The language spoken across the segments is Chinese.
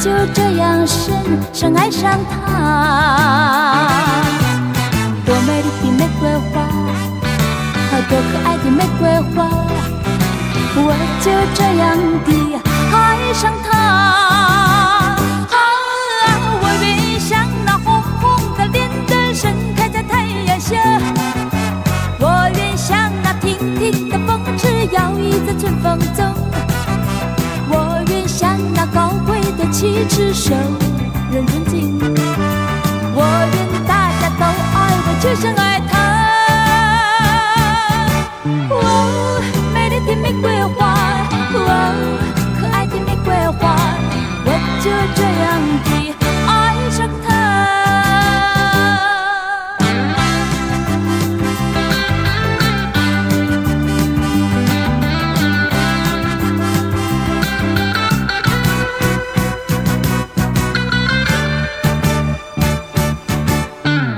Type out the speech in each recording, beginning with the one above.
就这样深爱上他。多美丽的玫瑰花，多可爱的玫瑰花，我就这样地爱上他。我愿像那红红的莲灯盛开在太阳下，我愿像那挺挺的风枝摇曳在春风中，我愿像那高贵的旗帜受人尊敬，我愿大家都爱我，就像爱他。哦，美丽的玫瑰花，哦，可爱的玫瑰花，我就这样地爱上他。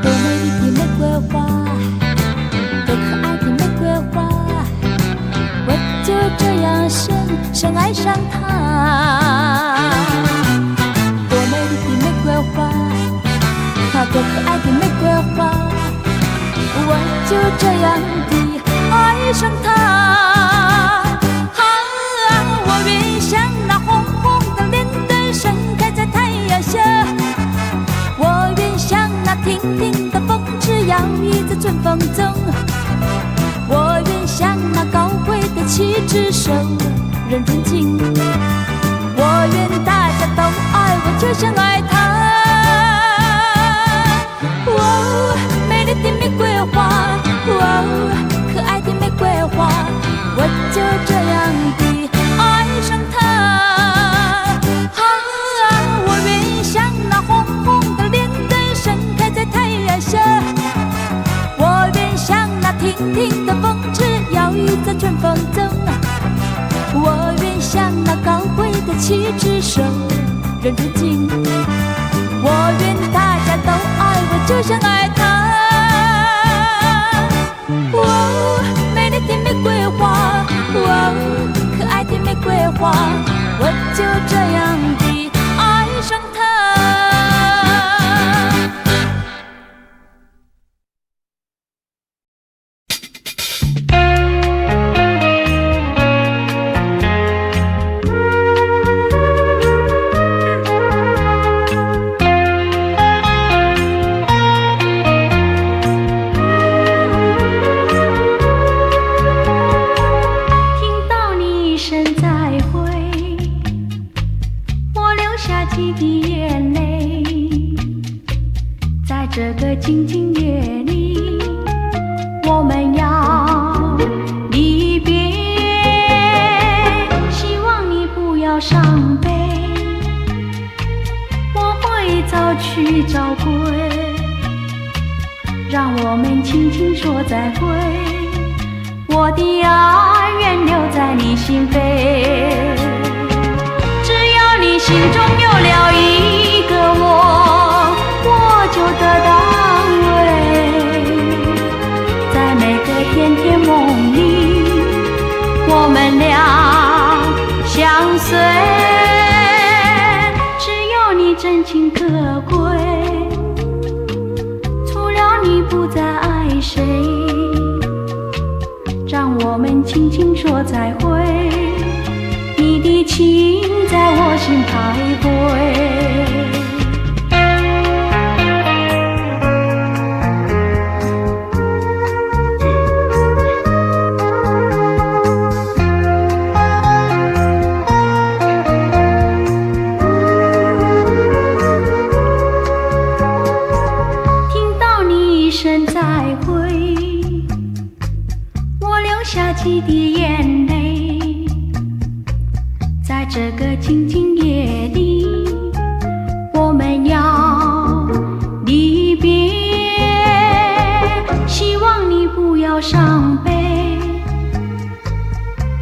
多美丽的玫瑰花，多可爱的玫瑰花，我就这样深爱上他。多美丽的玫瑰花，多可爱的玫瑰花，我就这样地爱上他。我愿像那红红的莲灯盛开在太阳下，我愿像那挺挺的风枝摇曳在春风中，我愿像那高贵的旗帜受人尊敬，我愿大家都爱我，就像爱他。哦，美丽的玫瑰花，哦，可爱的玫瑰花，我就这样地爱上他。我愿像那红红的莲灯盛开在太阳下，我愿像那挺挺的风枝摇曳在春风中，我愿像那高贵的旗帜受人尊敬，我愿大家都爱我，就像爱他。哦，美丽的玫瑰花，哦，可爱的玫瑰花，我就这样地爱上他。这个静静夜里，我们要离别，希望你不要伤悲，我会早去早归，让我们轻轻说再会，我的爱愿留在你心扉，只要你心中有了一个我就得到安慰，在每个甜甜梦里，我们俩相随，只有你真情可贵，除了你不再爱谁，让我们轻轻说再会，你的情在我心徘徊。几滴眼泪，在这个静静夜里，我们要离别，希望你不要伤悲，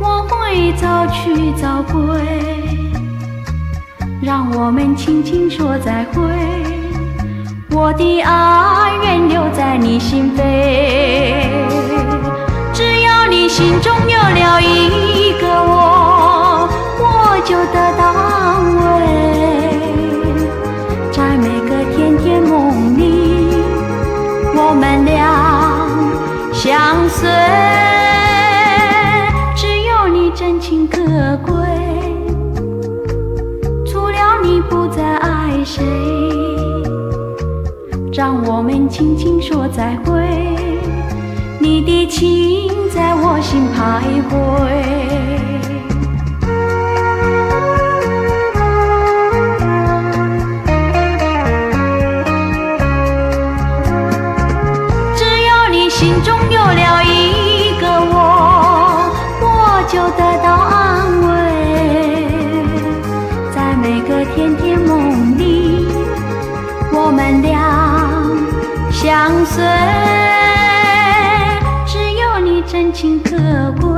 我会早去早归，让我们轻轻说再会，我的爱愿留在你心扉，你心中有了一个我就得到安慰，可贵，除了你不再爱谁，让我们轻轻说再会，你的情在我心徘徊。心中有了一个我就得到安慰。在每个甜甜梦里，我们俩相随。只有你真情可贵，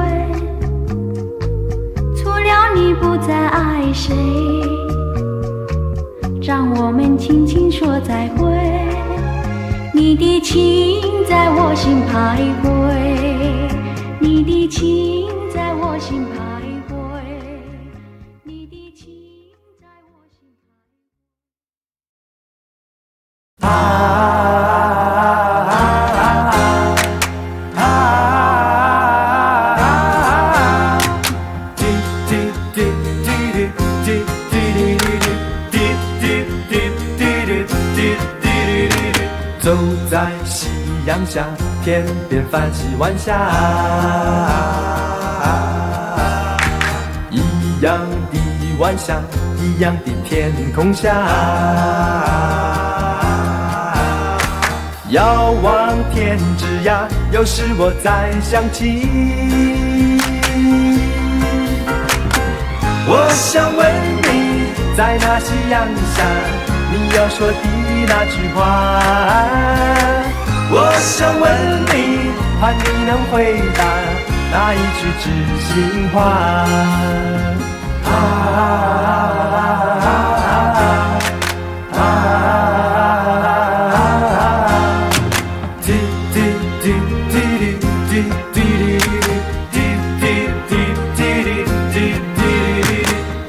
除了你不再爱谁，让我们轻轻说再会。你的情在我心徘徊，你的情在我心徘徊，你的情在我心徘走在夕阳下，天边泛起晚霞，一样的晚霞，一样的天空下，遥望天之涯，有时我在想起，我想问你，在那夕阳下，你要说的那句话，我想问你，盼你能回答那一句知心话。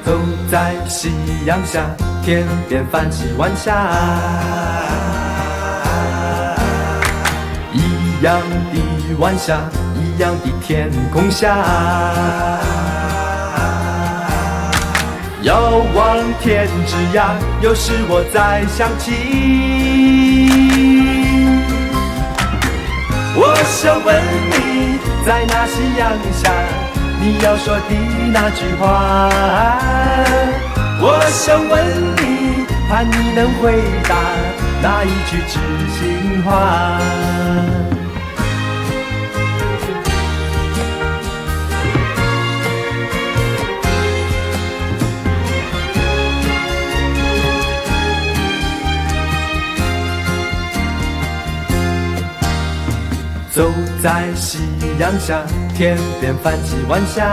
走在夕阳下，天边泛起晚霞，一样的晚霞，一样的天空下，遥望天之涯，有时我在想起，我想问你，在那夕阳下，你要说的那句话，我想问你，盼你能回答那一句知心话。走在夕阳下，天边泛起晚霞，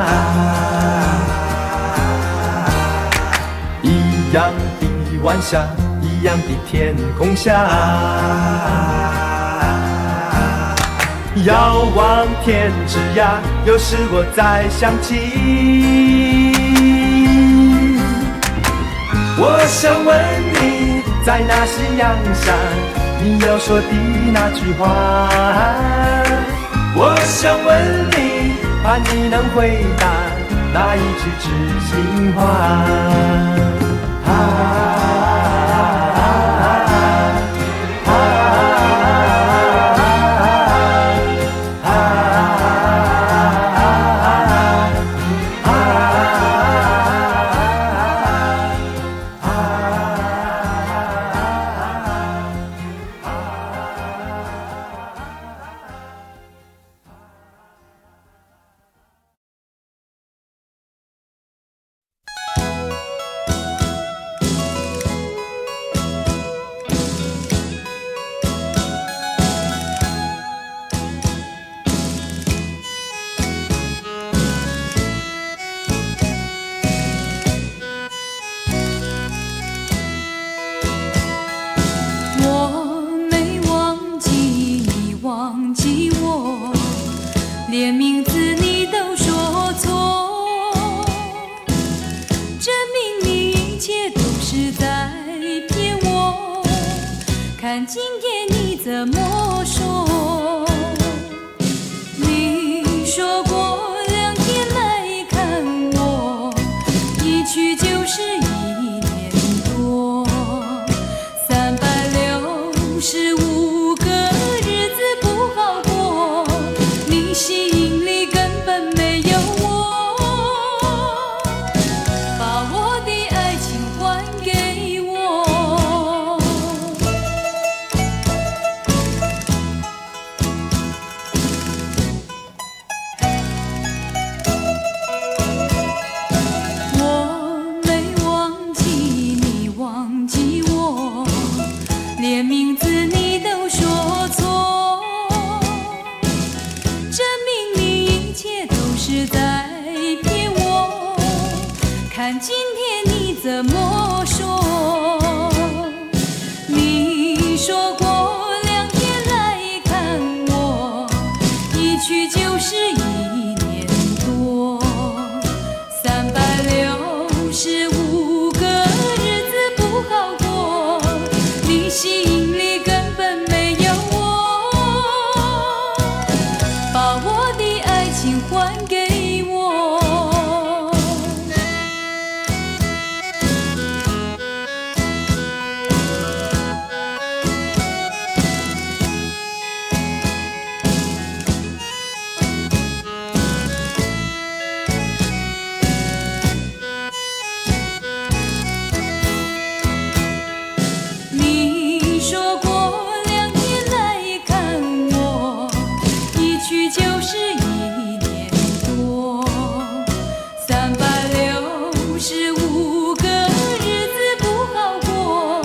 一样的晚霞，一样的天空下，遥望天之涯，有时我在想起，我想问你，在那夕阳下，你要说的那句话，我想问你，盼你能回答那一句知心话。是在骗我，看今天你怎么说。你说过2天来看我，一去就是1年多，365个日子不好过，你心里根本没有我，把我的爱情还给我。你说过2天来看我，一去就是1年多，365个日子不好过，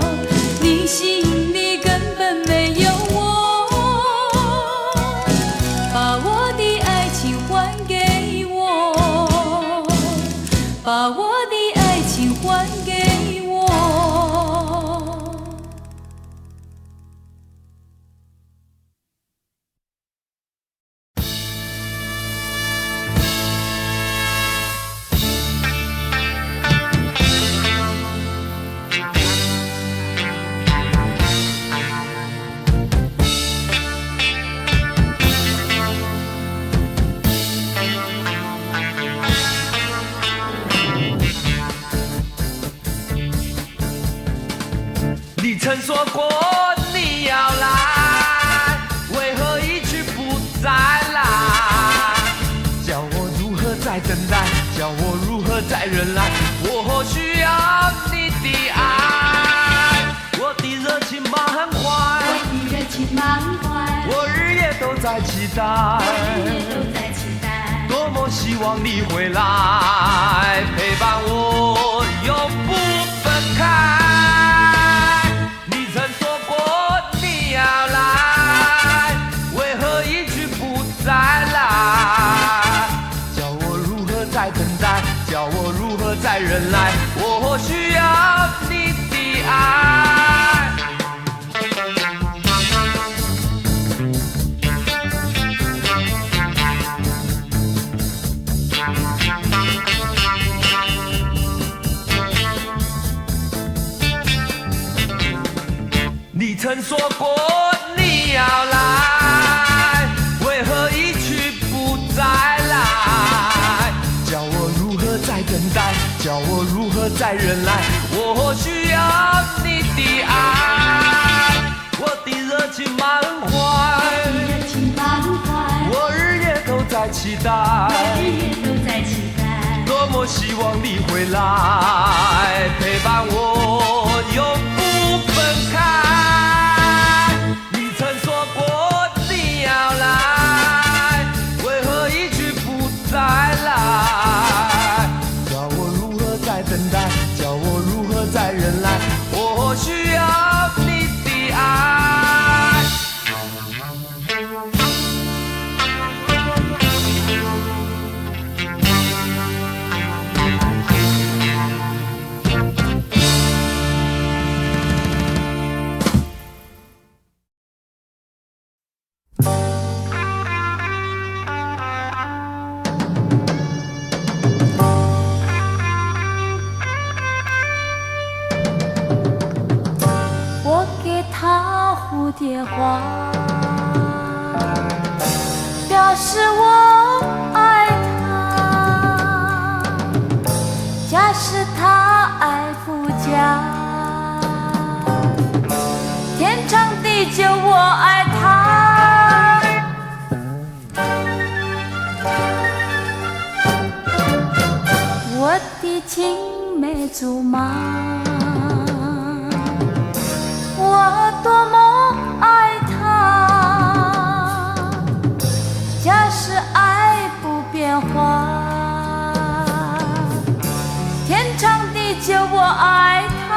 你心里根本没有我，把我的爱情还给我，把我的爱情还给我。你曾说过你要来，为何一去不再来？叫我如何再等待？叫我如何再忍耐？我需要你的爱，我的热情满怀，我日夜都在期待，多么希望你回来陪伴我，永不分开。叫我如何再忍耐？我需要你的爱。你曾说过你要来，为何一去不再来？叫我如何再等待？叫我如何再忍耐？我需要你的爱，我的热情满怀，我日夜都在期待，多么希望你回来陪伴我，永不分开。你曾说过你要来，为何一去不再来？叫我如何再等待？叫我如何再忍耐？我需要你的爱。我给他蝴蝶花，表示我爱他。假使他爱富家，天长地久我爱他。我的青梅竹马，我多么爱他，假使爱不变化，天长地久我爱他。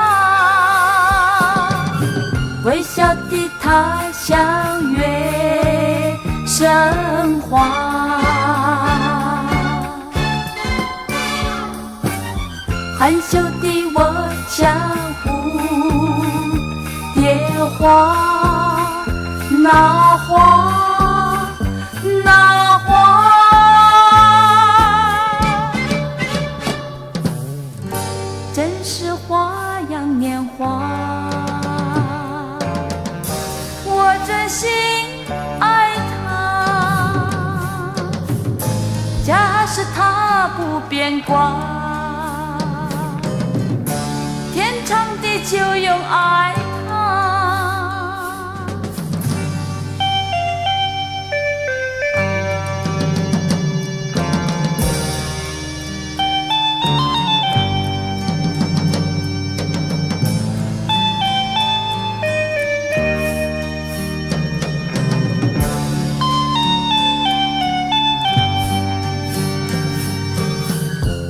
微笑的他像月升华，含羞的我像蝴蝶花，那花那花，真是花样年华。我真心爱他，假使他不变卦，天长地久永爱他。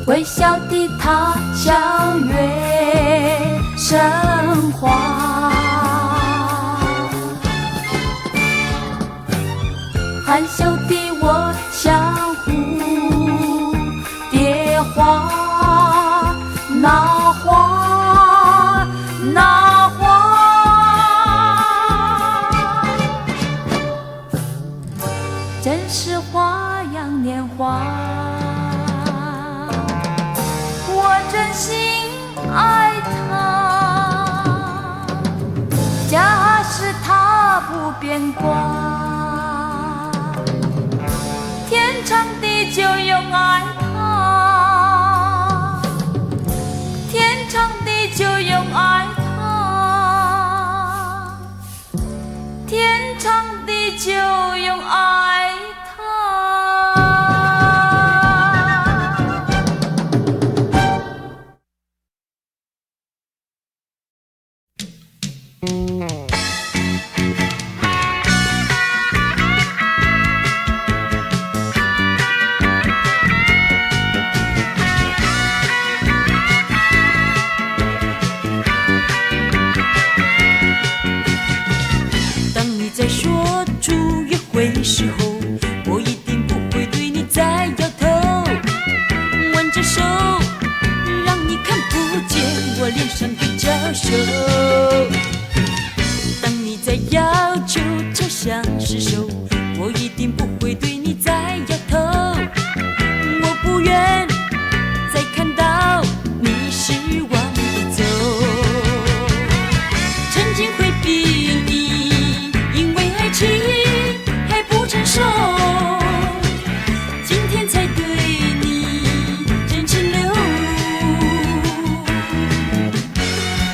微笑的他像月生花，含羞的我像蝴蝶花，那花那花，真是花样年华。我真心爱他，假使他不变卦，天长地久永爱他，天长地久永爱他，天长地久永爱他。当你在说出约会时候，我一定不会对你再摇头，挽着手让你看不见我脸上的娇羞。当你在要求朝向厮守，我一定不会对你再摇头，我不愿再看到你失望地走。曾经回避你，因为爱情还不成熟，今天才对你真情流露。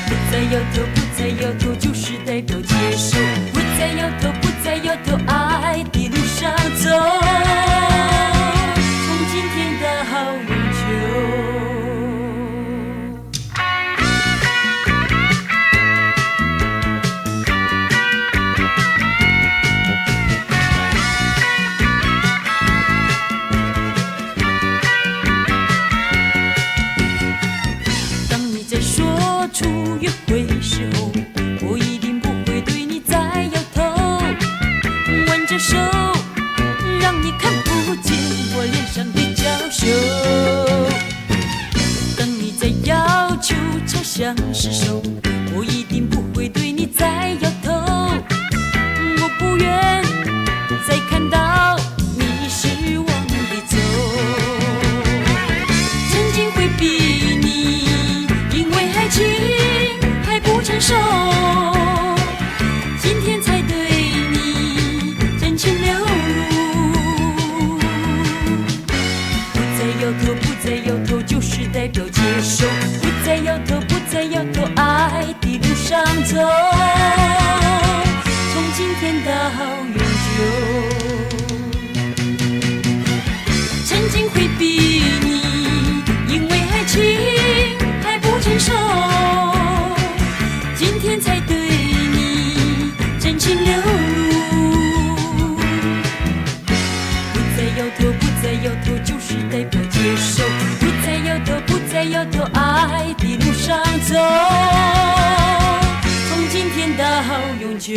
不再摇头，不再摇头，就是代表接受。不再摇头，不再摇头，爱的路上走，从今天到永久。当你在说出约会时候，我一定不会对你再摇头，挽着手让你看不见我脸上的娇羞。当你在要求朝向厮守，我一定不会对你再摇头，我不愿再看到你失望地走。曾经回避你，因为爱情还不成熟，今天才对你真情流露。不再摇头，不再摇头，就是代表接受。不再摇头，不再摇头，爱的路上走，从今天到永久。曾经回避你，因为爱情还不成熟，今天才对你真情流露。不再摇头，不再摇头，就是代表接受。不再摇头，不再摇头，爱的路上走，从今天到永久。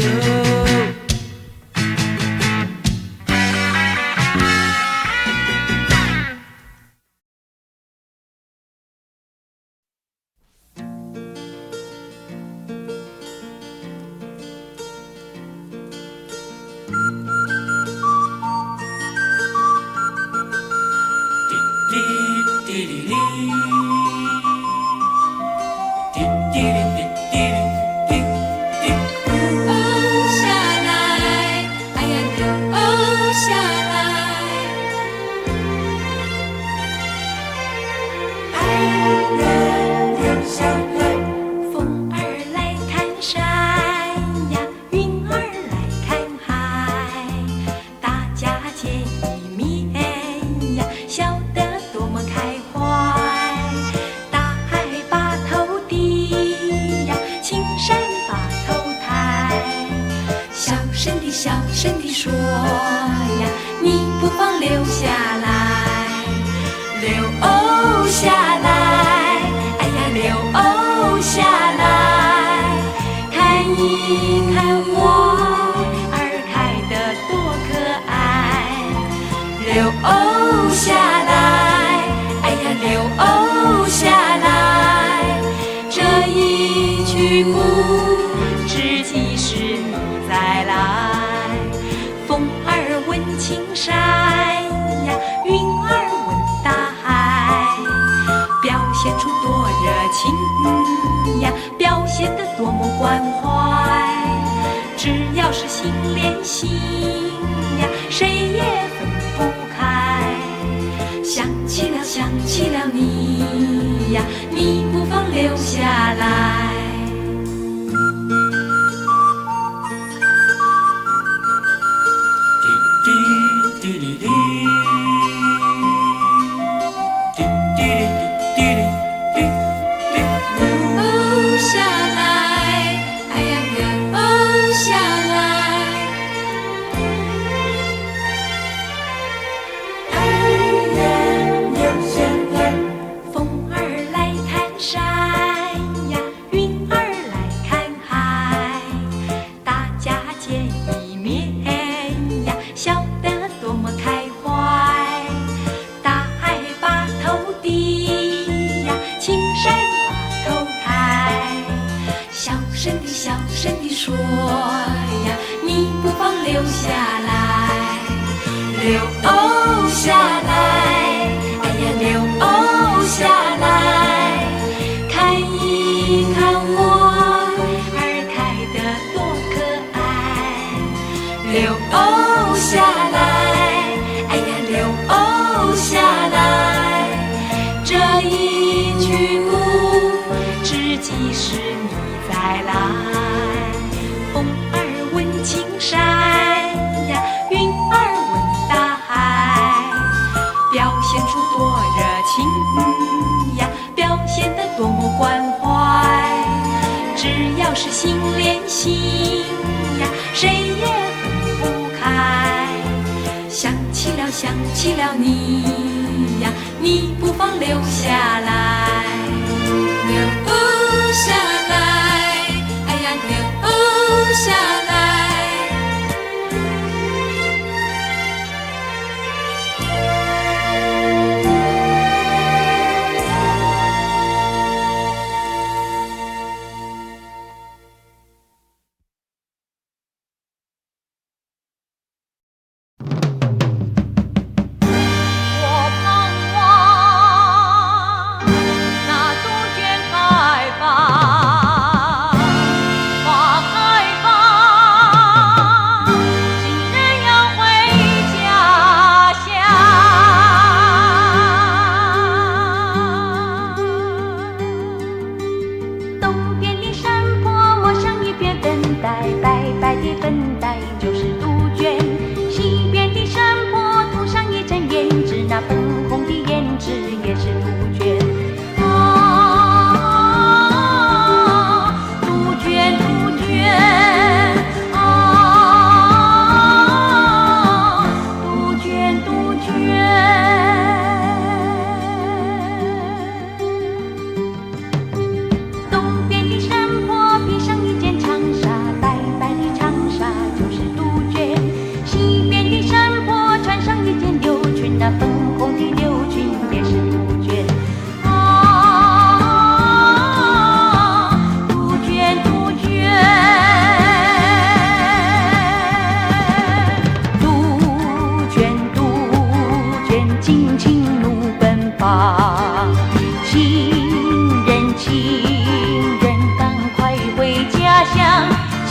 尽情路奔跑。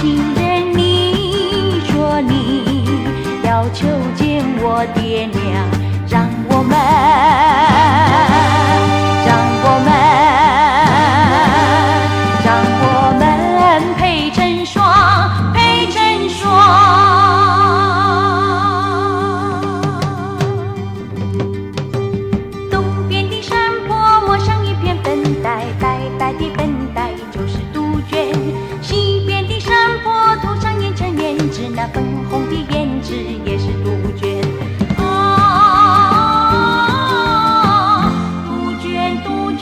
情人，你说你要求见我爹娘，让我们配成双，配成双。东边的山坡抹上一片粉黛，白白的粉黛就是杜鹃；西边的山坡涂上烟尘胭脂，那粉红的胭脂也是杜鹃。杜鹃，杜鹃。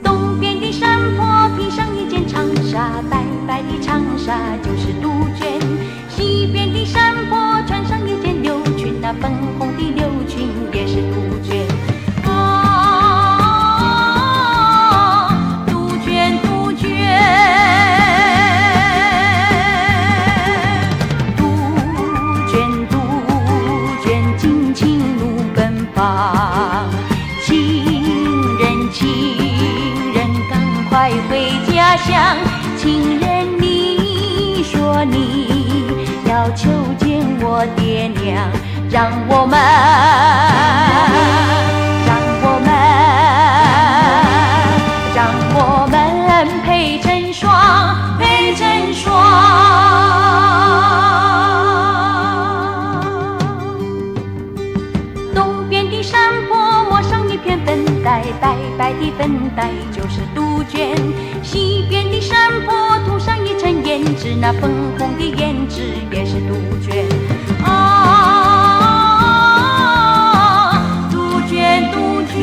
东边的山坡披上一件长纱，白白的长纱就是杜鹃；西边的山坡穿上一件柳裙，那粉红的柳裙也是杜鹃。杜鹃，杜鹃，杜鹃，杜鹃，尽情路奔放，情人，情人，赶快回家乡。情人，你说你要求见我爹娘，让我们配成双，配成双。东边的山坡抹上一片粉黛，白白的粉黛就是杜鹃；西边的山坡涂上一层胭脂，那粉红的胭脂也是杜鹃。杜鹃，杜鹃。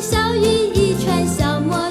小雨一串，小陌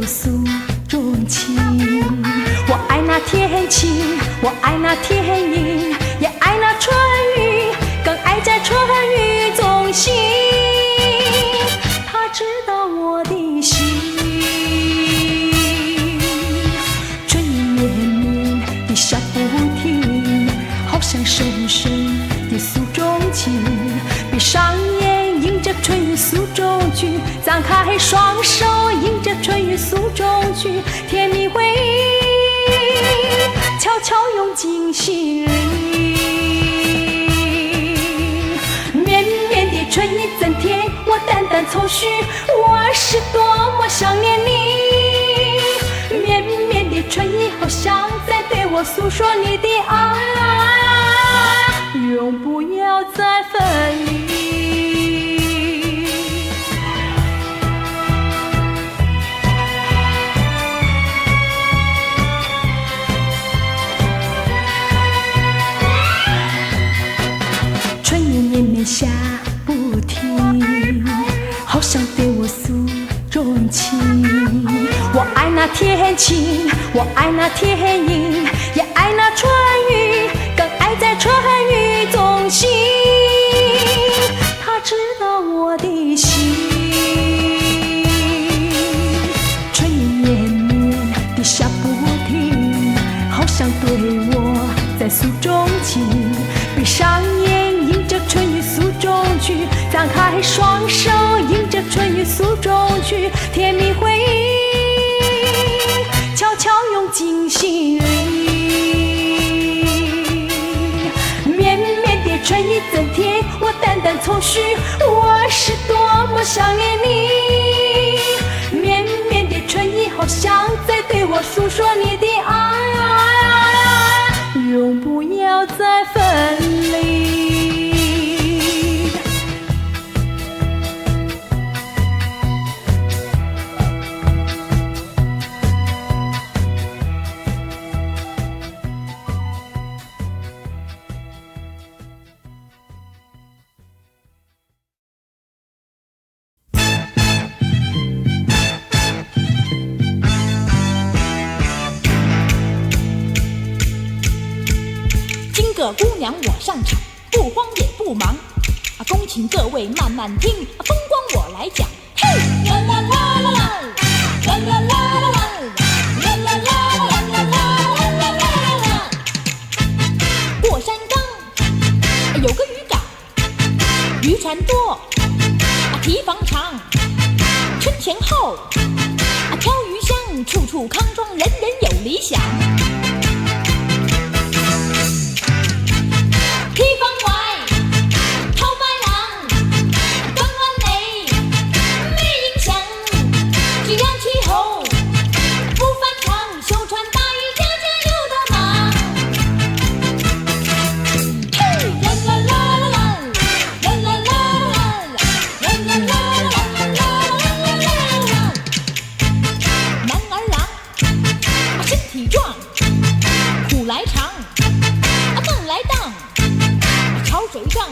我诉衷情。我爱那天晴，我爱那天阴，也爱那春雨，更爱在春雨中行。他知道我的心，春雨绵绵地下不停，好像深深地诉衷情。闭上眼，迎着春雨诉衷曲，张开双手，迎着春雨诉衷曲，甜蜜回忆，悄悄涌进心里。绵绵的春意增添我淡淡愁绪，我是多么想念你。绵绵的春意好像在对我诉说你的爱，永不要再分离。春雨绵绵下不停，好像对我诉衷情。我爱那天晴，我爱那天阴，也爱那春雨，更爱在春雨中行。他知道我的心，春雨绵绵地下不停，好像对我在诉衷情。闭上眼，迎着春雨诉衷曲，张开双手，迎着春雨诉衷曲，甜蜜回忆，悄悄涌进心里。绵绵的春意增添我淡淡愁绪，我是多么想念你。绵绵的春意好像在对我诉说你的爱，永不要再分离。姑娘我上场，不慌也不忙，恭请各位慢慢听，风光我来讲。嘿，啦啦啦啦啦，啦啦啦啦啦，啦啦啦啦啦啦啦啦。过山岗有个渔港，渔船多，堤防长，春前后飘鱼香，处处康庄，人人有理想。堤防外套白狼，港湾内没影响，只要气候不反常，修船大鱼家家有的忙。嘿，啦啦啦啦啦，啦啦啦啦，啦啦啦啦啦啦啦。男儿郎身体壮，苦来长，梦来荡。潮水涨，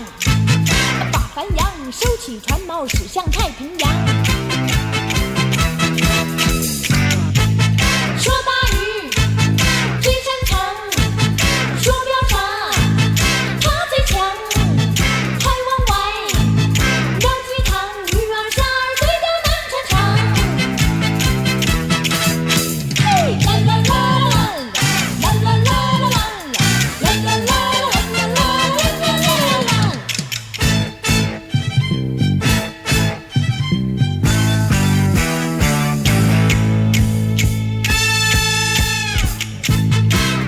把帆扬，收起船锚，驶向太平洋。说大鱼最擅长，说标长他最强。海湾外绕鸡汤，鱼儿虾儿对钓难缠长。嘿，啦啦啦啦，啦啦啦啦啦，啦啦啦啦啦啦。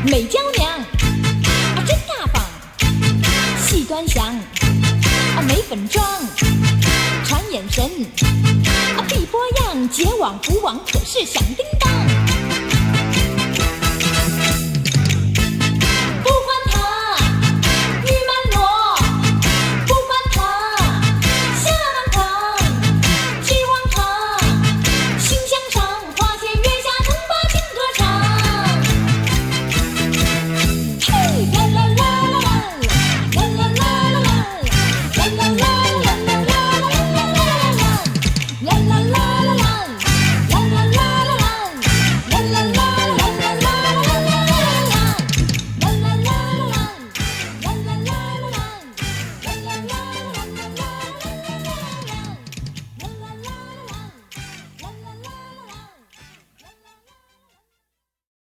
美娇娘真大方，细端详没粉妆，传眼神碧波样，结网补网可是响叮当。